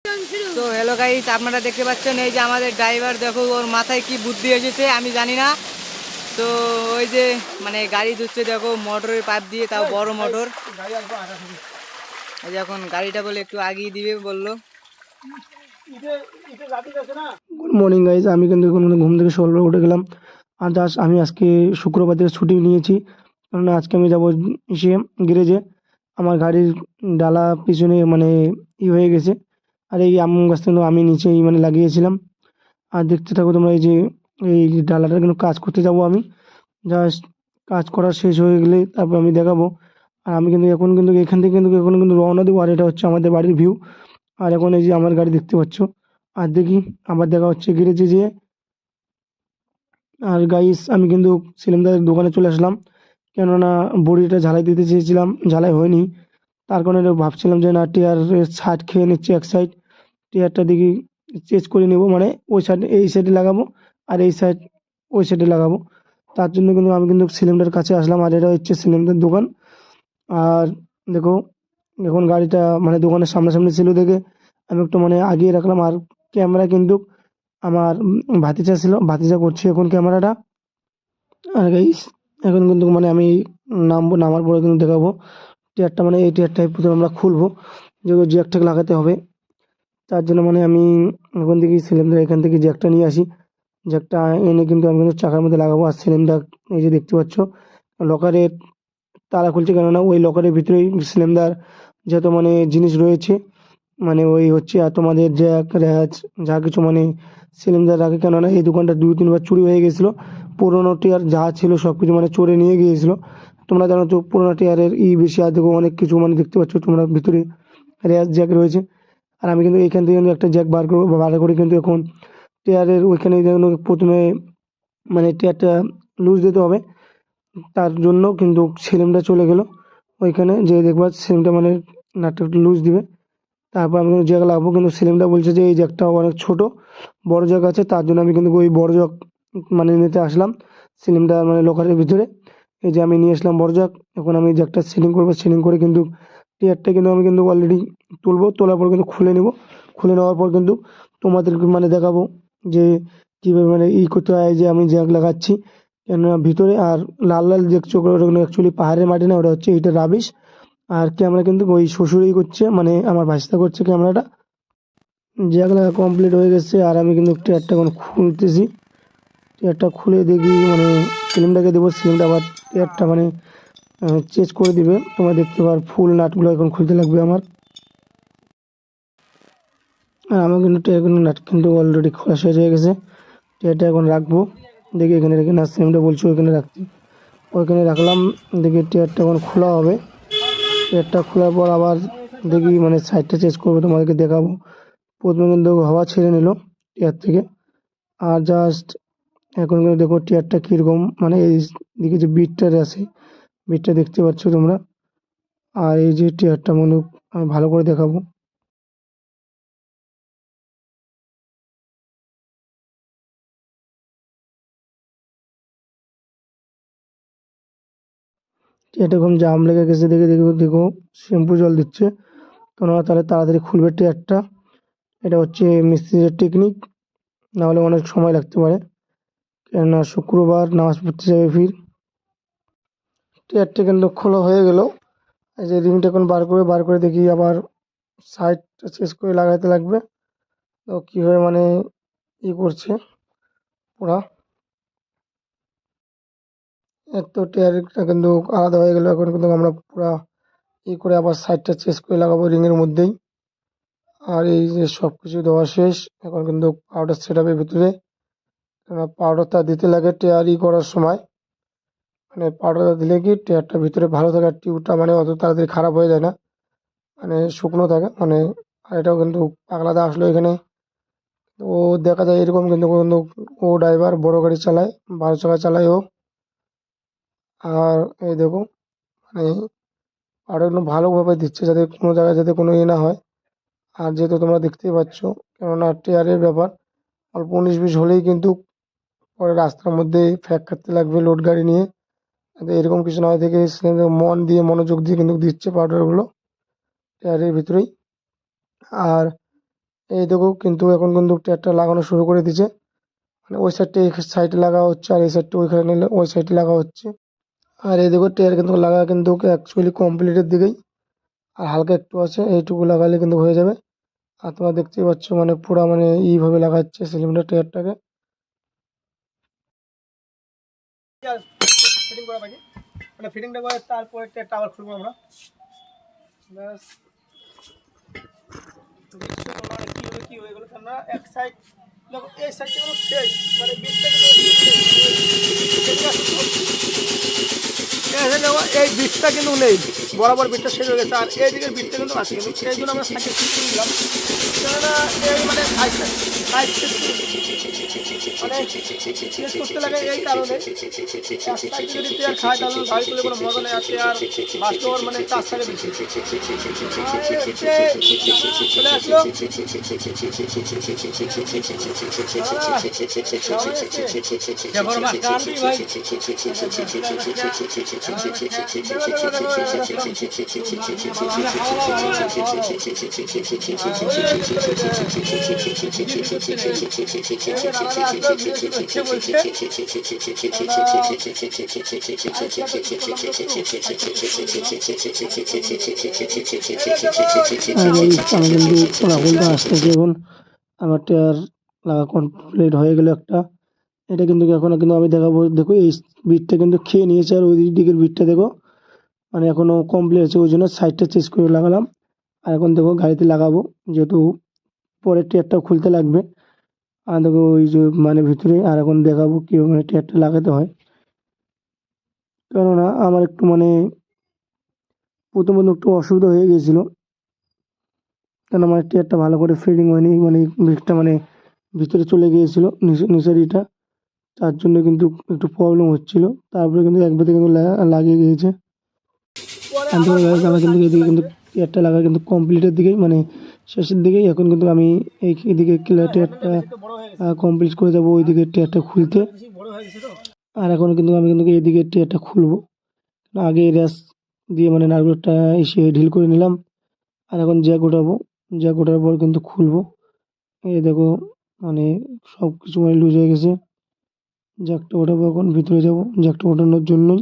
তো hello guys, আপনারা দেখতে পাচ্ছেন এই যে আমাদের ড্রাইভার, দেখো ওর মাথায় কি বুদ্ধি এসেছে আমি জানি না। তো ওই যে মানে গাড়ি ধুচ্ছে, দেখো মোটরের পাইপ দিয়ে, তাও বড় মোটর। এই যে এখন গাড়িটা বলে একটু আগিয়ে দিবে বললো। গুড মর্নিং গাইজ, আমি কিন্তু এখন ঘুম থেকে সকালবেলা উঠে গেলাম। আর জাস্ট আমি আজকে শুক্রবার থেকে ছুটি নিয়েছি, কারণ আজকে আমি যাবো এসে গ্যারেজে। আমার গাড়ির ডালা পিছনে মানে হয়ে গেছে, আর এই আম গাছটা কিন্তু আমি নিচেই মানে লাগিয়েছিলাম। আর দেখতে থাকো তোমরা, এই যে এই ডালাটা কিন্তু কাজ করতে যাব আমি। জাস্ট কাজ করা শেষ হয়ে গেলে তারপর আমি দেখাবো। আর আমি কিন্তু এখন কিন্তু এখান থেকে কিন্তু এখন কিন্তু রওনা দেবো। আর এটা হচ্ছে আমাদের বাড়ির ভিউ। আর এখন এই যে আমার গাড়ি দেখতে পাচ্ছ। আর দেখি আবার দেখা হচ্ছে গ্যারেজে যেয়ে। আর গাইস, আমি কিন্তু সিলিন্ডারের দোকানে চলে আসলাম, কেননা বড়িটা ঝালাই দিতে চেয়েছিলাম, ঝালাই হয়নি। তার কারণে ভাবছিলাম যে না, টিয়ারের সাইড খেয়ে নিচ্ছি এক সাইড, টিয়ারটা দেখি চেঞ্জ করে নেব, মানে ওই সাইড এই সাইডে লাগাবো, আর এই সাইড ওই সাইডে লাগাবো। তার জন্য কিন্তু আমি কিন্তু সিলিন্ডার কাছে আসলাম, আর এটা হচ্ছে সিলিন্ডার দোকান। আর দেখো, এখন গাড়িটা মানে দোকানের সামনাসামনি ছিল দেখে আমি একটু মানে আগিয়ে রাখলাম। আর ক্যামেরা কিন্তু আমার ভাতিজা ছিল, ভাতিজা করছে এখন ক্যামেরাটা। আর গাইস, এখন কিন্তু মানে আমি নামবো, নামার পরে কিন্তু দেখাবো টিয়ারটা, মানে এই টিয়ারটাই প্রথমে আমরা খুলবো, যেগুলো জ্যাকটাকে লাগাতে হবে। তার জন্য মানে আমি এখন থেকে সিলিন্ডার এখান থেকে জ্যাকটা নিয়ে আসি। জ্যাকটা এনে কিন্তু আমি কিন্তু চাকার মধ্যে লাগাবো। আর সিলিন্ডার এই যে দেখতে পাচ্ছ লকারের তালা খুলছে, কেননা ওই লকারের ভিতরেই সিলিন্ডার যত মানে জিনিস রয়েছে, মানে ওই হচ্ছে আর তোমাদের জ্যাক র্যাচ যা কিছু মানে সিলিন্ডার রাখে। কেননা এই দোকানটা 2-3 বার চুরি হয়ে গেছিলো, পুরোনো টিয়ার যা ছিল সব কিছু মানে চোরে নিয়ে গিয়েছিলো। তোমরা জানো তো পুরোনো টিয়ারের বেশি, আর দেখো অনেক কিছু মানে দেখতে পাচ্ছ তোমরা ভিতরে র্যাচ জ্যাক রয়েছে। আর আমি কিন্তু এইখান থেকে কিন্তু একটা জ্যাক বার করবো, বার করে কিন্তু এখন টিয়ারের ওইখানে যেন প্রথমে মানে টিয়ারটা লুজ দিতে হবে। তার জন্য কিন্তু সিলিমটা চলে গেল ওইখানে, যে দেখবা সিলিমটা মানে নাটটা একটু লুজ দিবে। তারপর আমি কিন্তু জ্যাক লাগাবো, কিন্তু সিলিমটা বলছে যে এই জ্যাকটা অনেক ছোট, বড় জ্যাক আছে। তার জন্য আমি কিন্তু ওই বড় জ্যাক মানে নিতে আসলাম সিলিমটা মানে লোকারের ভিতরে। এই যে আমি নিয়ে আসলাম বড় জ্যাক। এখন আমি জ্যাকটা সিলিং করবো, সিলিং করে কিন্তু টিয়ারটা কিন্তু আমি কিন্তু অলরেডি তুলবো, তোলার পর কিন্তু খুলে নেব। খুলে নেওয়ার পর কিন্তু তোমাদেরকে মানে দেখাবো যে কীভাবে মানে করতে হয়, যে আমি জ্যাক লাগাচ্ছি। কেননা ভিতরে আর লাল লাল দেখছো ওটা কিন্তু অ্যাকচুয়ালি পাহাড়ের মাটি না, ওটা হচ্ছে এটা রাবিশ। আর ক্যামেরা কিন্তু ওই শ্বশুরই করছে, মানে আমার ভাইস্তা করছে ক্যামেরাটা। জ্যাক লাগা কমপ্লিট হয়ে গেছে, আর আমি কিন্তু টিয়ারটা এখন খুলতেছি। টিয়ারটা খুলে দেখি মানে সিলিমটাকে দেবো, সিলিমটা আবার টিয়ারটা মানে চেঞ্জ করে দিবে। তোমরা দেখতে পার ফুল নাটগুলো এখন খুলতে লাগবে আমার। আর আমার কিন্তু টিয়ার কিন্তু নাট কিন্তু অলরেডি খোলা শেষ হয়ে গেছে। টিয়ারটা এখন রাখবো, দেখি এখানে রেখে, না সিলিমটা বলছি ওইখানে রাখতে, ওইখানে রাখলাম। দেখি টিয়ারটা এখন খোলা হবে। টিয়ারটা খোলার পর আবার দেখি মানে সাইডটা চেঞ্জ করবো, তোমাদেরকে দেখাবো। প্রথমে কিন্তু হাওয়া ছেড়ে নিল টিয়ার থেকে। আর জাস্ট এখন কিন্তু দেখো টিয়ারটা কীরকম, মানে এই দিকে যে বিটটা আছে, বিটটা দেখতে পাচ্ছ তোমরা। আর এই যে টিয়ারটা মনে আমি ভালো করে দেখাবো। টিয়ারটা এখন জাম লেগে গেছে, দেখে দেখো দেখো শ্যাম্পু জল দিচ্ছে, কেননা তাহলে তাড়াতাড়ি খুলবে টিয়ারটা। এটা হচ্ছে মিস্ত্রির টেকনিক, নাহলে অনেক সময় লাগতে পারে, কেননা শুক্রবার নামাজ পড়তে যাবে ফির। টিয়ারটা কিন্তু খোলা হয়ে গেল। এই যে রিংটা এখন বার করে দেখি আবার সাইডটা চেঞ্জ করে লাগাতে লাগবে। তো কীভাবে মানে করছে ওরা। এক তো টিয়ারটা কিন্তু আলাদা হয়ে গেল, এখন কিন্তু আমরা পুরা করে আবার সাইডটা চেঞ্জ করে লাগাবো রিংয়ের মধ্যেই। আর এই যে সব কিছু দেওয়া শেষ, এখন কিন্তু পাউডার সেট আপের ভিতরে, পাউডারটা দিতে লাগে টিয়ার করার সময়। মানে পাউডারটা দিলে কি টিয়ারটা ভিতরে ভালো থাকে, আর টিউবটা মানে অত তাড়াতাড়ি খারাপ হয়ে যায় না, মানে শুকনো থাকে মানে। আর এটাও কিন্তু পাগলাদা আসলো এখানে, ও দেখা যায় এরকম কিন্তু কিন্তু ও ড্রাইভার বড় গাড়ি চালায়, 12 চাকা চালায় ও। আর এই দেখো মানে আরো একটু ভালোভাবে দিচ্ছে, যাতে কোনো জায়গায় যাতে কোনো না হয়। আর যেহেতু তোমরা দেখতেই পাচ্ছ, কেননা টিয়ারের ব্যাপার, অল্প 19-20 হলেই কিন্তু পরে রাস্তার মধ্যে ফ্যাক কাটতে লাগবে লোড গাড়ি নিয়ে। যাতে এরকম কিছু না হয়, থেকে মন দিয়ে মনোযোগ দিয়ে কিন্তু দিচ্ছে পাউডারগুলো টিয়ারের ভিতরেই। আর এই দেখো কিন্তু এখন কিন্তু টায়ারটা লাগানো শুরু করে দিয়েছে, মানে ওই সাইডটা এই সাইডে লাগা হচ্ছে আর এই সাইডটা ওইখানে নিলে ওই সাইডে লাগা হচ্ছে। আর এই দেখো টায়ার কিন্তু লাগা কিন্তু অ্যাকচুয়ালি কমপ্লিটের দিকেই, আর হালকা একটু আছে, এইটুকু লাগালে কিন্তু হয়ে যাবে। আর তোমরা দেখতেই পাচ্ছ মানে পুরা মানে এইভাবে লাগাচ্ছে সিলিন্ডার টায়ারটাকে। ফিটিং করা বাকি, মানে ফিটিংটা করে তারপরে টায়ারটা আবার খুলবো আমরা। ব্যাস তোমার কি হয়ে গেলো আমরা এক সাইড দেখো, এই সাইডটা কিন্তু শেষ, মানে বিটটা কিন্তু এই বিটটা কিন্তু নেই, বরাবর বিটটা শেষ হয়ে গেছে, আর এই দিকের বিটটা কিন্তু আছে, কিন্তু এই জন্য আমরা সাইডে ঠিক করে দিলাম। কেননা এই মানে সাইড মানে চেঞ্জ করতে লাগে এই কারণে, যদি টেয়ার খায় তাহলে গাড়ি তুলে কোনো মজা নেই, আর টেয়ার বাস্তবর মানে চার সাইডে বেশি চলে আসলো। আমি কিন্তু রাহুলটা আসতেছি এখন, আমার টায়ার লাগা কমপ্লিট হয়ে গেল একটা। এটা কিন্তু এখন কিন্তু আমি দেখাবো, দেখো এই বিটটা কিন্তু খেয়ে নিয়েছে, আর ওই দিকের বিটটা দেখো মানে এখনো কমপ্লিট আছে, ওই জন্য সাইডটা চেঞ্জ করে লাগালাম। আর এখন দেখো গাড়িতে লাগাবো, যেহেতু পরের টায়ারটা খুলতে লাগবে। আর দেখো ওই যে মানে ভিতরে, আর এখন দেখাবো কিভাবে মানে টায়ারটা লাগাতে হয়। কেননা আমার একটু মানে প্রথম একটু অসুবিধা হয়ে গিয়েছিল, কেন আমার টায়ারটা ভালো করে ফিটিং হয়নি, মানে বিটটা মানে ভিতরে চলে গিয়েছিল নিচের ইটা, তার জন্য কিন্তু একটু প্রবলেম হচ্ছিল। তারপরে কিন্তু একবারে কিন্তু লাগিয়ে গিয়েছে। আমি আমার কিন্তু এদিকে কিন্তু টায়ারটা লাগা কিন্তু কমপ্লিটের দিকেই, মানে শেষের দিকেই। এখন কিন্তু আমি এইদিকে টায়ারটা কমপ্লিট করে যাবো ওইদিকে টায়ারটা খুলতে। আর এখন কিন্তু আমি কিন্তু এইদিকে টায়ারটা খুলবো, আগে র্যাস দিয়ে মানে নাটবল্টুটা এসে ঢিল করে নিলাম। আর এখন জ্যাক ওঠাবো, জ্যাক ওঠার পর কিন্তু খুলবো। এই দেখো মানে সব কিছু মানে লুজ হয়ে গেছে। জ্যাকটা ওঠাবো, এখন ভিতরে যাবো জ্যাকটা ওঠানোর জন্যই।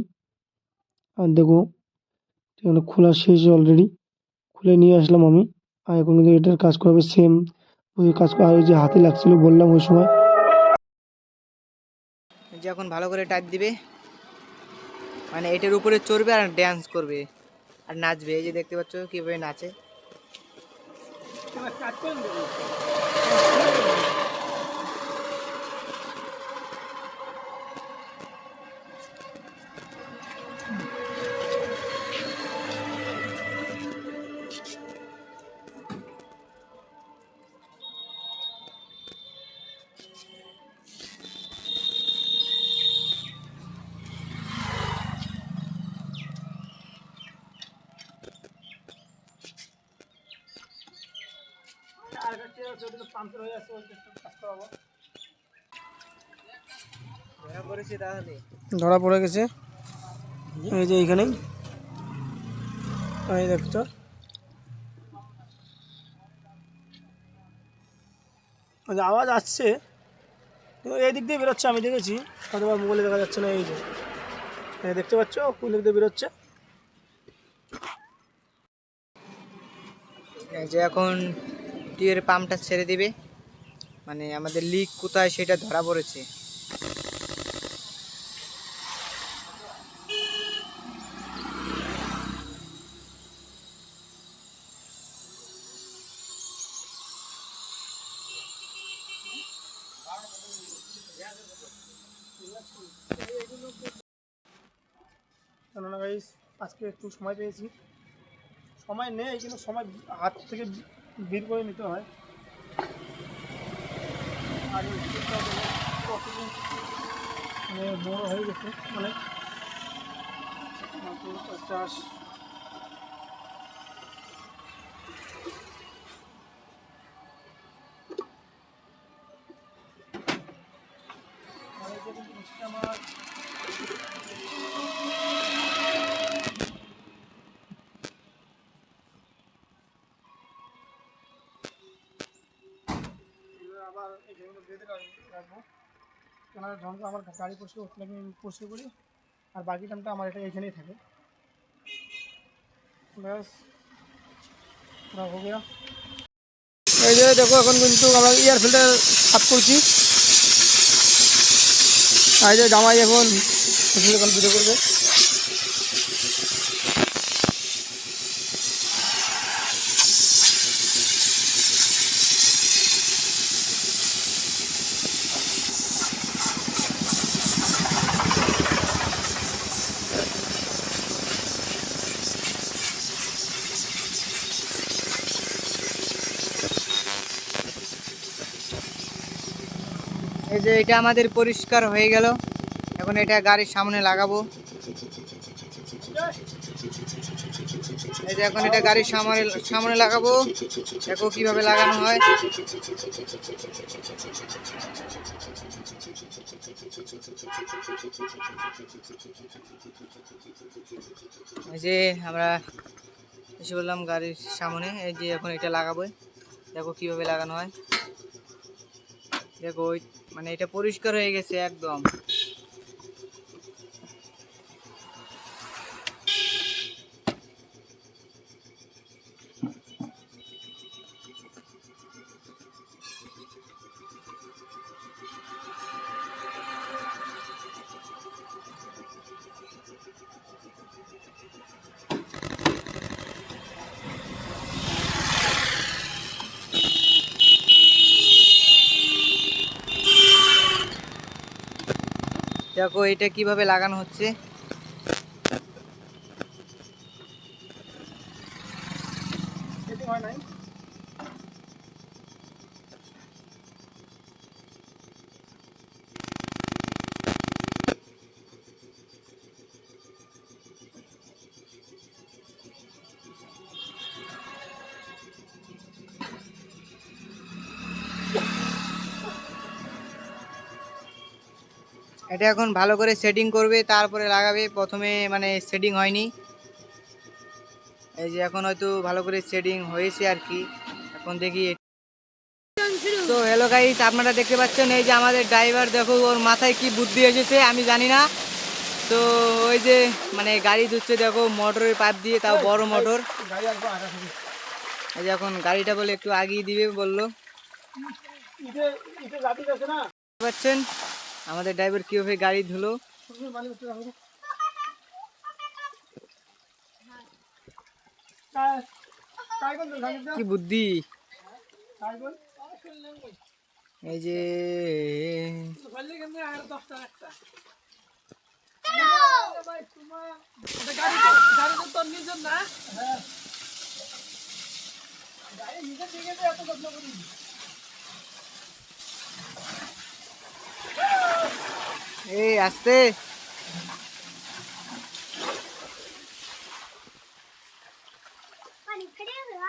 আর দেখো এখানে খোলা শেষ অলরেডি, খুলে নিয়ে আসলাম আমি। আর এখন কিন্তু এটার কাজ করাবে সেম ওই কাজ করা, ওই যে হাতে লাগছিল বললাম ওই সময়। যে এখন ভালো করে টাইপ দিবে, মানে এটার উপরে চড়বে আর ড্যান্স করবে আর নাচবে। এই যে দেখতে পাচ্ছ কিভাবে নাচে। ধরা পড়ে গেছে, এই যে এইখানেই, এই দেখছো আওয়াজ আসছে, এই দিক দিয়ে বেরোচ্ছে, আমি দেখেছি, হয়তো মোবাইলে দেখা যাচ্ছে না। এই যে দেখতে পাচ্ছ কোন দিক দিয়ে বেরোচ্ছে। এই যে এখন টিউবের পাম্পটা ছেড়ে দিবে, মানে আমাদের লিক কোথায় সেটা ধরা পড়েছে। কেননা গাইস আজকে একটু সময় পেয়েছি, সময় নেই কিন্তু সময় হাত থেকে বের করে নিতে হয়। আর এই ভিডিওটা মানে বড় হয়ে গেছে অনেক, 50। আমার যেগুলো বেঁধে রাখবো, কেন যখন আমার গাড়ি পরিষ্কার করতে লাগে আমি পরিষ্কার করি, আর বাকি টাইমটা আমার এটা এখানেই থাকে। ব্যাস পুরা হয়ে গেল। এই যে দেখো এখন কিন্তু আমরা এয়ার ফিল্টার সাফ করছি। আর এই যে জামাই এখন ভিডিও করবে। এই যে এটা আমাদের পরিষ্কার হয়ে গেল, এখন এটা গাড়ির সামনে লাগাবো। এই যে এখন এটা গাড়ির সামনে লাগাবো, দেখো কিভাবে লাগানো হয়। এই যে আমরা এসে বললাম গাড়ির সামনে, এই যে এখন এটা লাগাবো, দেখো কিভাবে লাগানো হয়। দেখো মানে এটা পরিষ্কার হয়ে গেছে একদম। দেখো এটা কিভাবে লাগানো হচ্ছে। এটা এখন ভালো করে সেটিং করবে, তারপরে লাগাবে। প্রথমে মানে সেটিং হয়নি, এই যে এখন হয়তো ভালো করে সেটিং হয়েছে আর কি। এখন দেখি। তো হ্যালো গাইস, আপনারা দেখতে পাচ্ছেন এই যে আমাদের ড্রাইভার, দেখো ওর মাথায় কি বুদ্ধি এসেছে আমি জানি না। তো ওই যে মানে গাড়ি ধুচ্ছে, দেখো মোটরের পাইপ দিয়ে, তাও বড় মোটর। এই যে এখন গাড়িটা বলে একটু আগিয়ে দিবে বললো। পাচ্ছেন আমাদের ড্রাইভার কিভাবে গাড়ি ধুলো। কি বুদ্ধি, এই যে এই আসতে